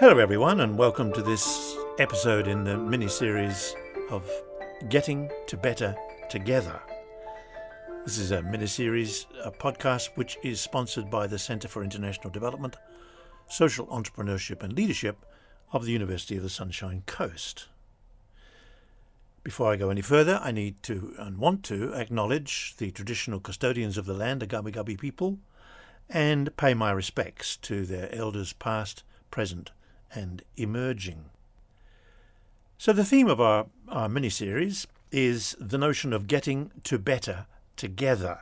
Hello everyone, and welcome to this episode in the mini-series of Getting to Better Together. This is a mini-series, a podcast which is sponsored by the Centre for International Development, Social Entrepreneurship and Leadership of the University of the Sunshine Coast. Before I go any further, I need to and want to acknowledge the traditional custodians of the land, the Gubbi Gubbi people, and pay my respects to their elders past, present and emerging. So the theme of our mini-series is the notion of getting to better together.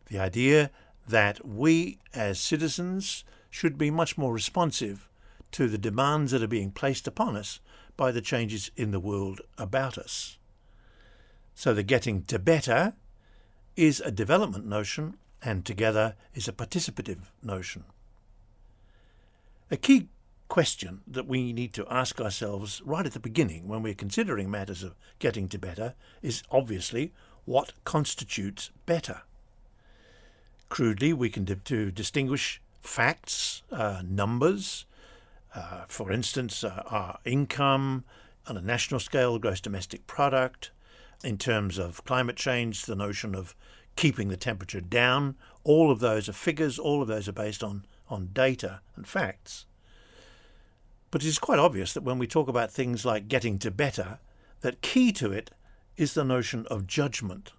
The idea that we as citizens should be much more responsive to the demands that are being placed upon us by the changes in the world about us. So the getting to better is a development notion, and together is a participative notion. A key question that we need to ask ourselves right at the beginning when we're considering matters of getting to better is obviously what constitutes better. Crudely, we can distinguish facts, numbers, for instance, our income on a national scale, gross domestic product. In terms of climate change, the notion of keeping the temperature down. All of those are figures, all of those are based on data and facts. But it is quite obvious that when we talk about things like getting to better, that key to it is the notion of judgment.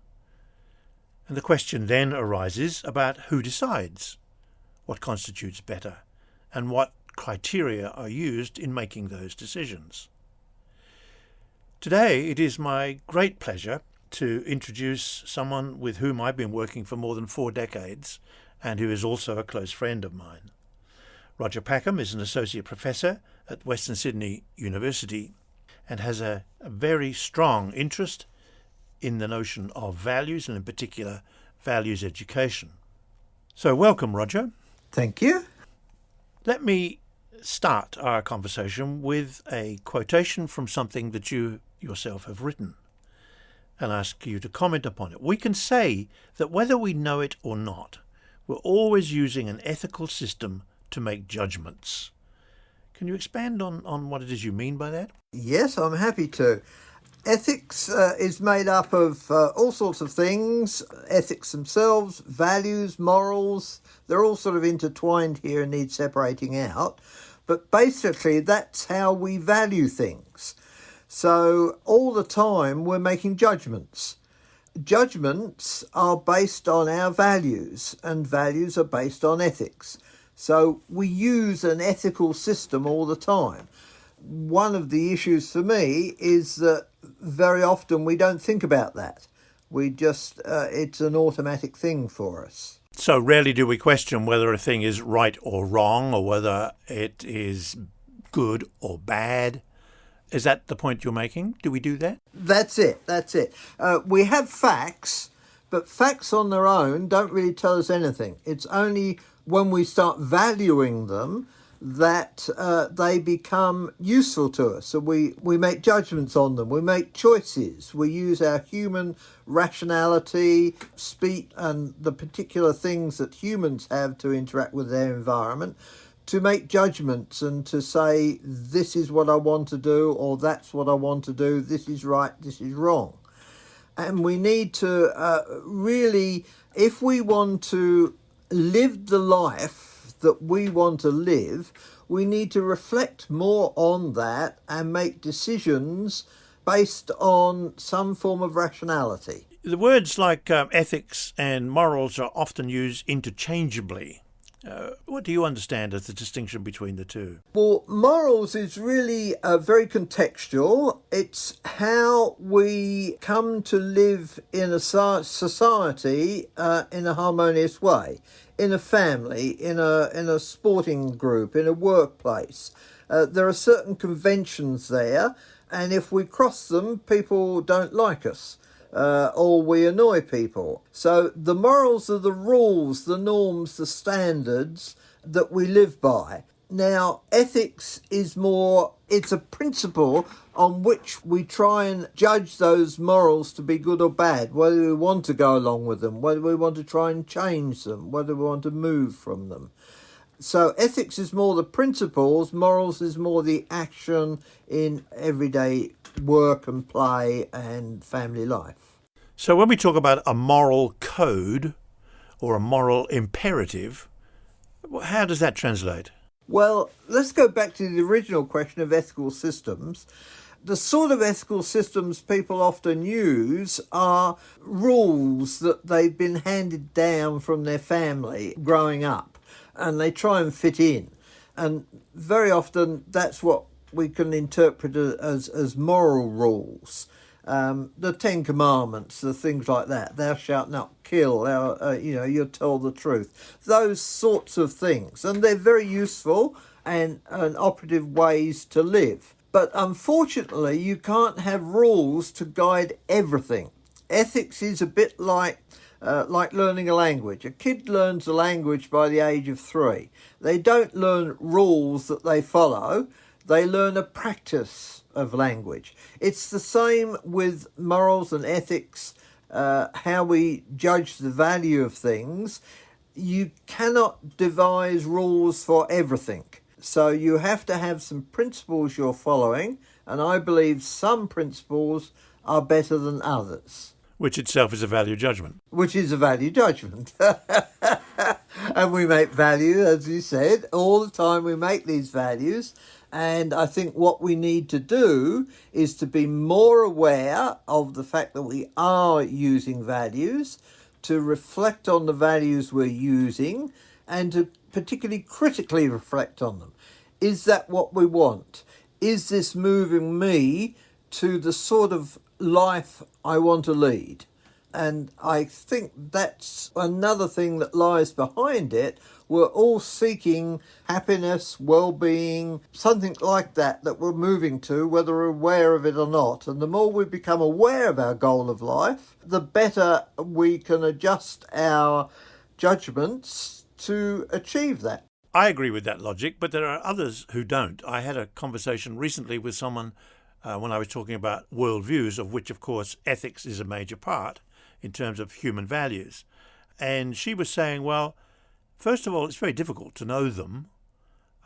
And the question then arises about who decides what constitutes better and what criteria are used in making those decisions. Today it is my great pleasure to introduce someone with whom I've been working for more than 4 decades and who is also a close friend of mine. Roger Packham is an associate professor at Western Sydney University and has a very strong interest in the notion of values and in particular values education. So welcome, Roger. Thank you. Let me start our conversation with a quotation from something that you yourself have written and ask you to comment upon it. We can say that whether we know it or not, we're always using an ethical system to make judgments. Can you expand on what it is you mean by that? Yes, I'm happy to. Ethics is made up of all sorts of things. Ethics themselves, values, morals, they're all sort of intertwined here and need separating out. But basically, that's how we value things. So all the time, we're making judgments. Judgments are based on our values, and values are based on ethics. So we use an ethical system all the time. One of the issues for me is that very often we don't think about that. We just, it's an automatic thing for us. So rarely do we question whether a thing is right or wrong, or whether it is good or bad. Is that the point you're making? Do we do that? That's it. We have facts, but facts on their own don't really tell us anything. It's only when we start valuing them that they become useful to us. So we make judgments on them, we make choices, we use our human rationality, speech and the particular things that humans have to interact with their environment to make judgments and to say this is what I want to do or that's what I want to do, this is right, this is wrong. And we need to really, if we want to live the life that we want to live, we need to reflect more on that and make decisions based on some form of rationality. The words like ethics and morals are often used interchangeably. What do you understand as the distinction between the two? Well, morals is really very contextual. It's how we come to live in a society in a harmonious way, in a family, in a sporting group, in a workplace. There are certain conventions there, and if we cross them, people don't like us. Or we annoy people. So the morals are the rules, the norms, the standards that we live by. Now, ethics is more, it's a principle on which we try and judge those morals to be good or bad, whether we want to go along with them, whether we want to try and change them, whether we want to move from them. So ethics is more the principles, morals is more the action in everyday work and play and family life. So when we talk about a moral code or a moral imperative, how does that translate? Well, let's go back to the original question of ethical systems. The sort of ethical systems people often use are rules that they've been handed down from their family growing up, and they try and fit in. And very often that's what we can interpret as moral rules. The Ten Commandments, the things like that. Thou shalt not kill. You'll tell the truth. Those sorts of things, and they're very useful and operative ways to live. But unfortunately, you can't have rules to guide everything. Ethics is a bit like learning a language. A kid learns a language by the age of 3. They don't learn rules that they follow. They learn a practice of language. It's the same with morals and ethics, how we judge the value of things. You cannot devise rules for everything. So you have to have some principles you're following, and I believe some principles are better than others. Which itself is a value judgment. Which is a value judgment. And we make value, as you said, all the time we make these values. And I think what we need to do is to be more aware of the fact that we are using values, to reflect on the values we're using, and to particularly critically reflect on them. Is that what we want? Is this moving me to the sort of life I want to lead? And I think that's another thing that lies behind it. We're all seeking happiness, well-being, something like that we're moving to, whether we're aware of it or not. And the more we become aware of our goal of life, the better we can adjust our judgments to achieve that. I agree with that logic, but there are others who don't. I had a conversation recently with someone when I was talking about worldviews, of which, of course, ethics is a major part in terms of human values. And she was saying, well, first of all, it's very difficult to know them.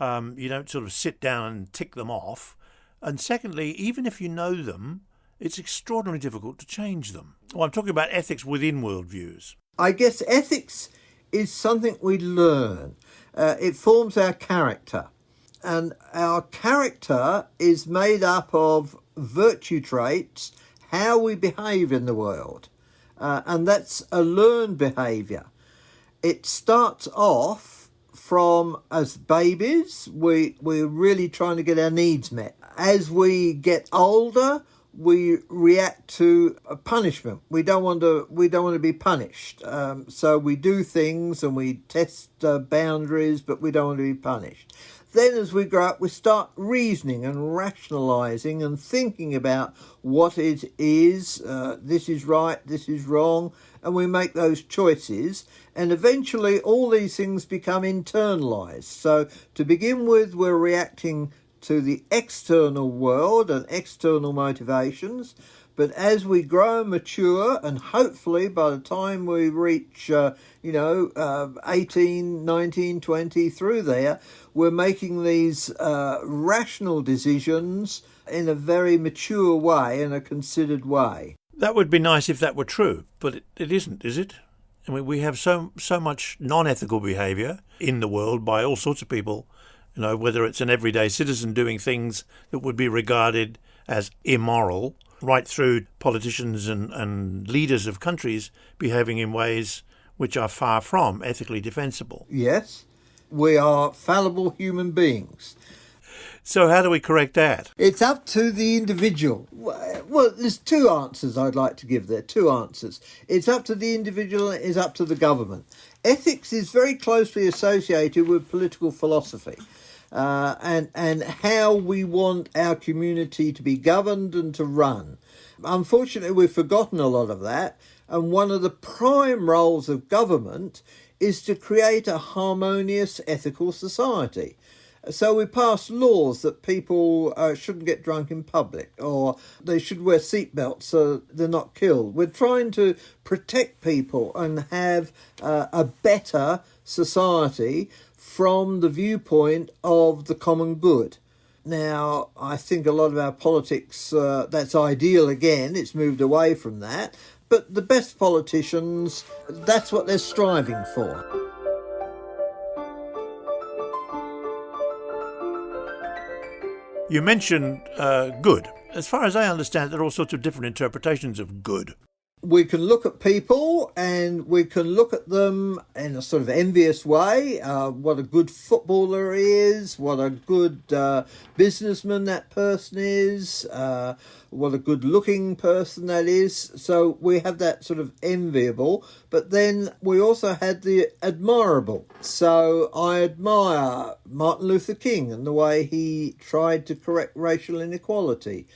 You don't sort of sit down and tick them off. And secondly, even if you know them, it's extraordinarily difficult to change them. Well, I'm talking about ethics within worldviews. I guess ethics is something we learn. It forms our character. And our character is made up of virtue traits, how we behave in the world. And that's a learned behaviour. It starts off from, as babies, we're really trying to get our needs met. As we get older, we react to a punishment. We don't want to be punished. So we do things and we test boundaries, but we don't want to be punished. Then as we grow up, we start reasoning and rationalising and thinking about what it is. This is right, this is wrong, and we make those choices. And eventually all these things become internalised. So to begin with, we're reacting to the external world and external motivations. But as we grow and mature, and hopefully by the time we reach, 18, 19, 20, through there, we're making these rational decisions in a very mature way, in a considered way. That would be nice if that were true, but it isn't, is it? I mean, we have so much non-ethical behaviour in the world by all sorts of people, whether it's an everyday citizen doing things that would be regarded as immoral, right through politicians and leaders of countries behaving in ways which are far from ethically defensible. Yes, we are fallible human beings. So how do we correct that? It's up to the individual. Well, there's two answers I'd like to give there, two answers. It's up to the individual, it's up to the government. Ethics is very closely associated with political philosophy. And how we want our community to be governed and to run. Unfortunately, we've forgotten a lot of that, and one of the prime roles of government is to create a harmonious ethical society. So we pass laws that people shouldn't get drunk in public, or they should wear seatbelts so they're not killed. We're trying to protect people and have a better society from the viewpoint of the common good. Now, I think a lot of our politics, that's ideal again, it's moved away from that, but the best politicians, that's what they're striving for. You mentioned good. As far as I understand, there are all sorts of different interpretations of good. We can look at people and we can look at them in a sort of envious way. What a good footballer he is, what a good businessman that person is, what a good looking person that is. So we have that sort of enviable, but then we also had the admirable. So I admire Martin Luther King and the way he tried to correct racial inequality.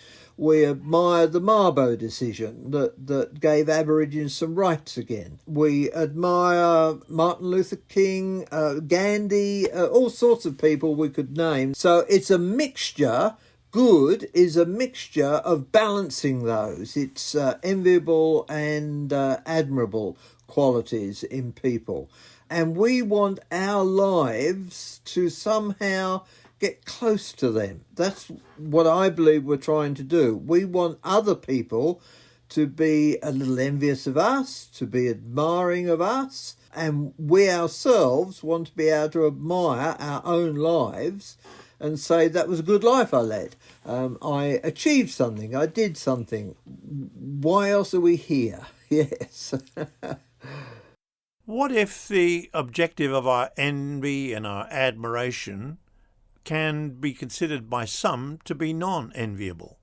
We admire the Mabo decision that gave Aborigines some rights again. We admire Martin Luther King, Gandhi, all sorts of people we could name. So it's a mixture. Good is a mixture of balancing those. It's enviable and admirable qualities in people. And we want our lives to somehow get close to them. That's what I believe we're trying to do. We want other people to be a little envious of us, to be admiring of us, and we ourselves want to be able to admire our own lives and say, that was a good life I led. I achieved something, I did something. Why else are we here? Yes. What if the objective of our envy and our admiration can be considered by some to be non-enviable?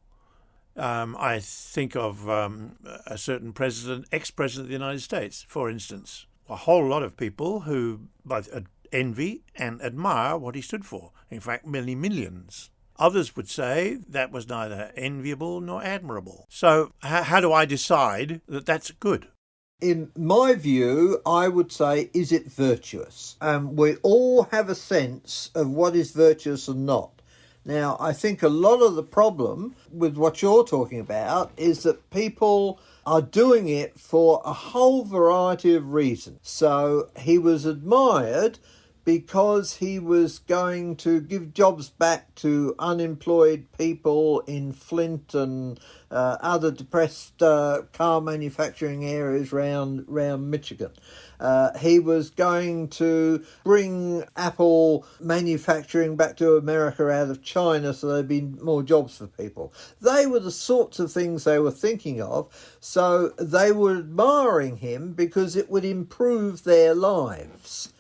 I think of a certain president, ex-president of the United States, for instance. A whole lot of people who both envy and admire what he stood for. In fact, many millions. Others would say that was neither enviable nor admirable. So how do I decide that that's good? In my view, I would say, is it virtuous? We all have a sense of what is virtuous and not. Now, I think a lot of the problem with what you're talking about is that people are doing it for a whole variety of reasons. So he was admired because he was going to give jobs back to unemployed people in Flint and other depressed car manufacturing areas around Michigan. He was going to bring Apple manufacturing back to America out of China so there'd be more jobs for people. They were the sorts of things they were thinking of, so they were admiring him because it would improve their lives.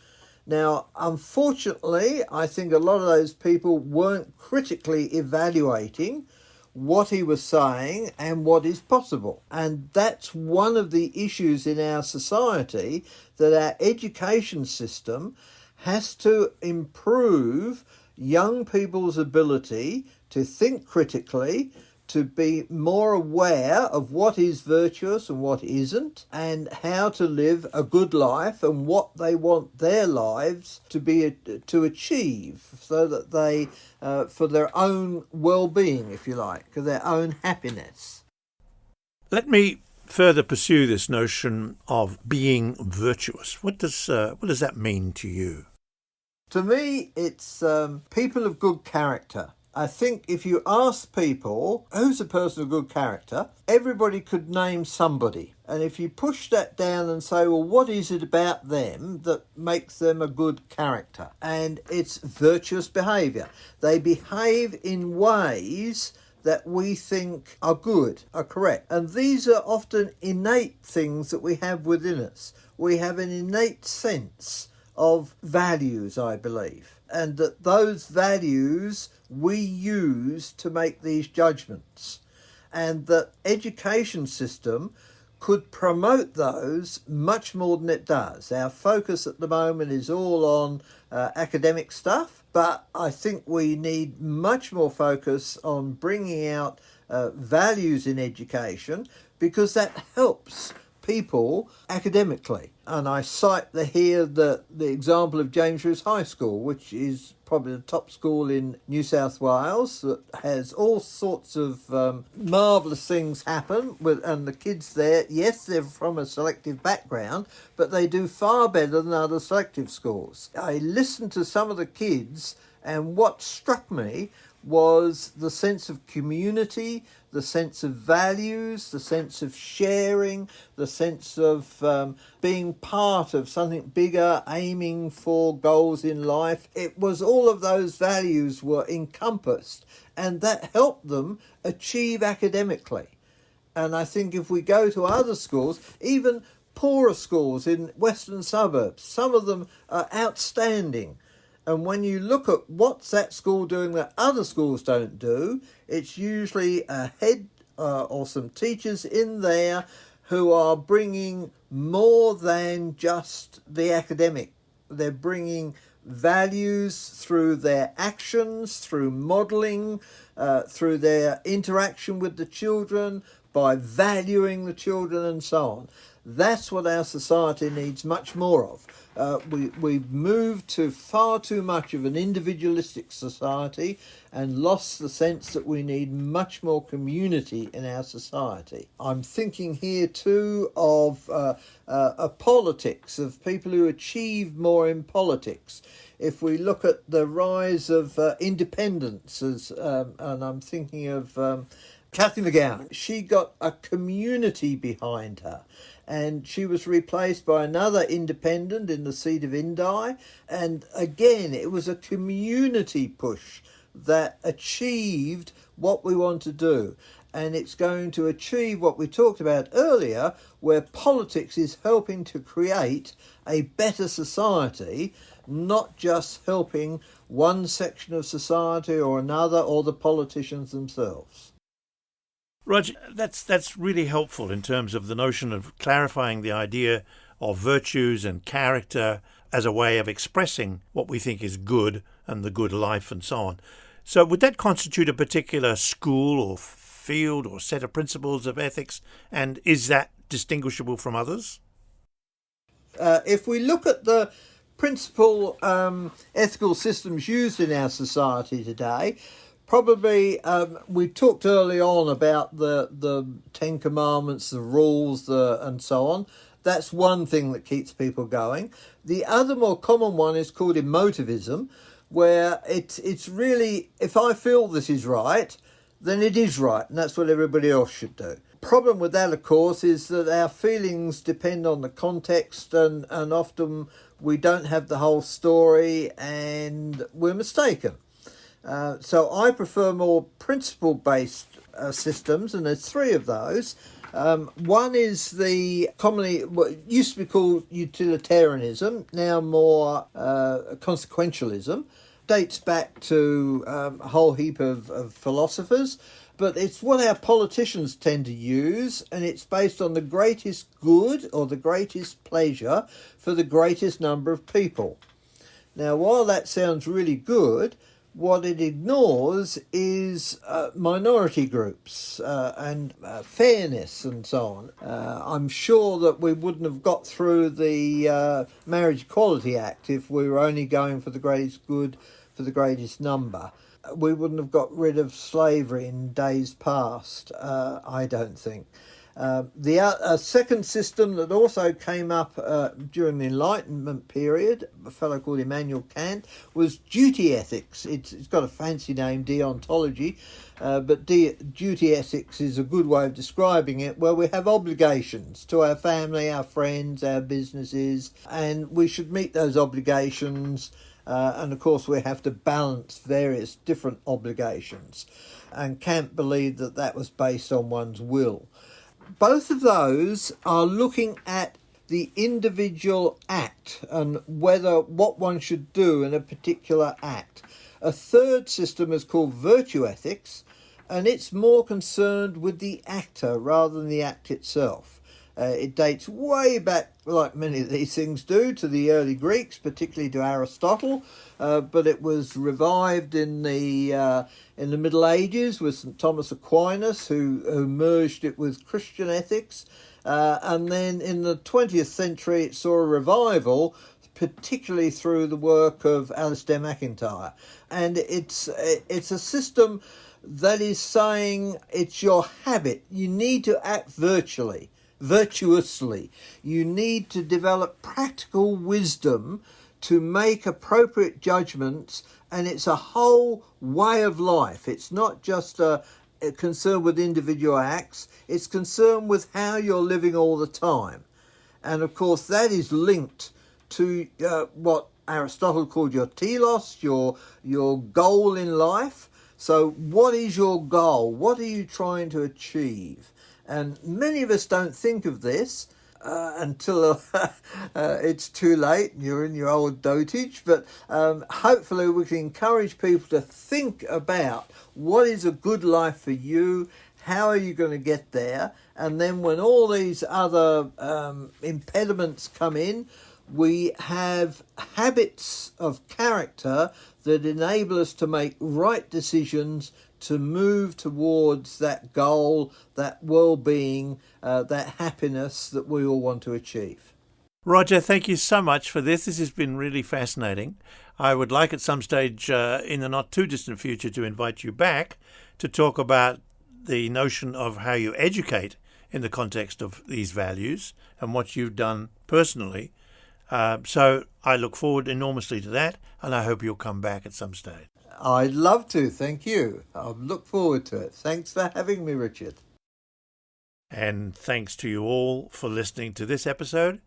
Now, unfortunately, I think a lot of those people weren't critically evaluating what he was saying and what is possible. And that's one of the issues in our society, that our education system has to improve young people's ability to think critically, to be more aware of what is virtuous and what isn't, and how to live a good life and what they want their lives to be to achieve, so that they, for their own well-being, if you like, for their own happiness. Let me further pursue this notion of being virtuous. What does that mean to you? To me, it's people of good character. I think if you ask people, who's a person of good character, everybody could name somebody. And if you push that down and say, well, what is it about them that makes them a good character? And it's virtuous behaviour. They behave in ways that we think are good, are correct. And these are often innate things that we have within us. We have an innate sense of values, I believe, and that those values we use to make these judgments, and that education system could promote those much more than it does. Our focus at the moment is all on academic stuff, but I think we need much more focus on bringing out values in education, because that helps people academically. And I cite here the example of James's High School, which is probably the top school in New South Wales, that has all sorts of marvellous things happen and the kids there, yes, they're from a selective background, but they do far better than other selective schools. I listened to some of the kids, and what struck me was the sense of community, the sense of values, the sense of sharing, the sense of being part of something bigger, aiming for goals in life. It was all of those values were encompassed, and that helped them achieve academically. And I think if we go to other schools, even poorer schools in western suburbs, some of them are outstanding. And when you look at what's that school doing that other schools don't do, it's usually a head or some teachers in there who are bringing more than just the academic. They're bringing values through their actions, through modelling, through their interaction with the children, by valuing the children and so on. That's what our society needs much more of. We've moved to far too much of an individualistic society and lost the sense that we need much more community in our society. I'm thinking here too of politics, of people who achieve more in politics. If we look at the rise of independence, and I'm thinking of Cathy McGowan, she got a community behind her. And she was replaced by another independent in the seat of Indi. And again, it was a community push that achieved what we want to do. And it's going to achieve what we talked about earlier, where politics is helping to create a better society, not just helping one section of society or another or the politicians themselves. Roger, that's really helpful in terms of the notion of clarifying the idea of virtues and character as a way of expressing what we think is good and the good life and so on. So would that constitute a particular school or field or set of principles of ethics, and is that distinguishable from others? If we look at the principal ethical systems used in our society today, probably we talked early on about the Ten Commandments, the rules, and so on. That's one thing that keeps people going. The other more common one is called emotivism, where it's really, if I feel this is right, then it is right, and that's what everybody else should do. Problem with that, of course, is that our feelings depend on the context, and often we don't have the whole story, and we're mistaken. So I prefer more principle-based systems, and there's three of those. One is the commonly, what used to be called utilitarianism, now more consequentialism. Dates back to a whole heap of philosophers, but it's what our politicians tend to use, and it's based on the greatest good or the greatest pleasure for the greatest number of people. Now, while that sounds really good, what it ignores is minority groups and fairness and so on. I'm sure that we wouldn't have got through the Marriage Equality Act if we were only going for the greatest good for the greatest number. We wouldn't have got rid of slavery in days past, I don't think. The second system that also came up during the Enlightenment period, a fellow called Immanuel Kant, was duty ethics. It's got a fancy name, deontology, but duty ethics is a good way of describing it, where we have obligations to our family, our friends, our businesses, and we should meet those obligations. And of course we have to balance various different obligations. And Kant believed that that was based on one's will. Both of those are looking at the individual act and what one should do in a particular act. A third system is called virtue ethics, and it's more concerned with the actor rather than the act itself. It dates way back, like many of these things do, to the early Greeks, particularly to Aristotle, but it was revived in the Middle Ages with St. Thomas Aquinas, who merged it with Christian ethics, And then in the 20th century, it saw a revival, particularly through the work of Alistair MacIntyre. And it's a system that is saying it's your habit. You need to act virtuously. You need to develop practical wisdom to make appropriate judgments, and it's a whole way of life. It's not just a concern with individual acts, it's concerned with how you're living all the time. And of course that is linked to what Aristotle called your telos, your goal in life. So what is your goal? What are you trying to achieve? And many of us don't think of this until it's too late, you're in your old dotage, but hopefully we can encourage people to think about what is a good life for you, how are you going to get there, and then when all these other impediments come in, we have habits of character that enable us to make right decisions, to move towards that goal, that well-being, that happiness that we all want to achieve. Roger, thank you so much for this. This has been really fascinating. I would like at some stage in the not too distant future to invite you back to talk about the notion of how you educate in the context of these values and what you've done personally. So I look forward enormously to that, and I hope you'll come back at some stage. I'd love to, thank you. I'll look forward to it. Thanks for having me, Richard. And thanks to you all for listening to this episode,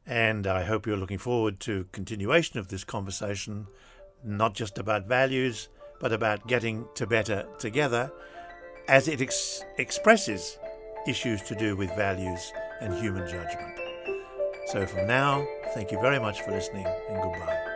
and I hope you're looking forward to continuation of this conversation, not just about values, but about getting to better together as it expresses issues to do with values and human judgment. So for now, thank you very much for listening, and goodbye.